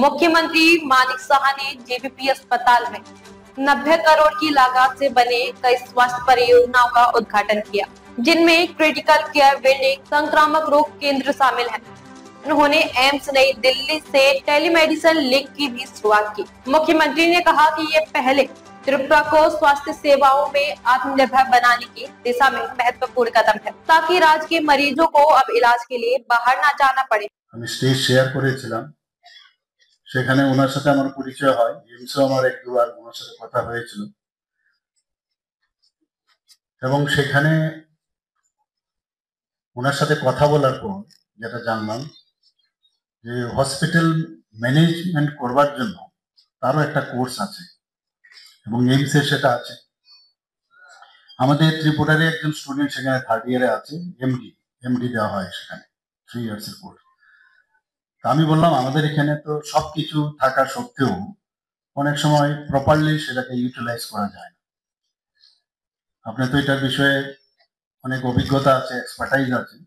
मुख्यमंत्री मानिक साहा ने जेबीपी अस्पताल में 90 करोड़ की लागत से बने कई स्वास्थ्य परियोजनाओं का उद्घाटन किया, जिनमें क्रिटिकल केयर बिल्डिंग, संक्रामक रोग केंद्र शामिल है। उन्होंने एम्स नई दिल्ली से टेलीमेडिसिन लिंक की भी शुरुआत की। मुख्यमंत्री ने कहा कि ये पहले त्रिपुरा को स्वास्थ्य सेवाओं में आत्मनिर्भर बनाने की दिशा में महत्वपूर्ण कदम है, ताकि राज्य के मरीजों को अब इलाज के लिए बाहर न जाना पड़े। स्टेज शेयर করেছিলাম, সেখানে ওনার সাথে আমার পরিচয় হয়। এমসে আমার এক দুবার ওনার সাথে কথা হয়েছিল এবং সেখানে ওনার সাথে কথা বলার পর যেটা জানলাম যে হসপিটাল ম্যানেজমেন্ট করবার জন্য তারও একটা কোর্স আছে এবং এমসে সেটা আছে। আমাদের ত্রিপুরারে একজন স্টুডেন্ট সেখানে 3rd ইয়ারে আছে, এমডি দেওয়া হয় সেখানে 3 ইয়ার্সের কোর্স। আমি বললাম আমাদের এখানে তো সবকিছু থাকা সত্ত্বেও অনেক সময় প্রপারলি সেটাকে ইউটিলাইজ করা যায় না। আপনি তো এটার বিষয়ে অনেক অভিজ্ঞতা আছে, এক্সপার্টাইজ আছে,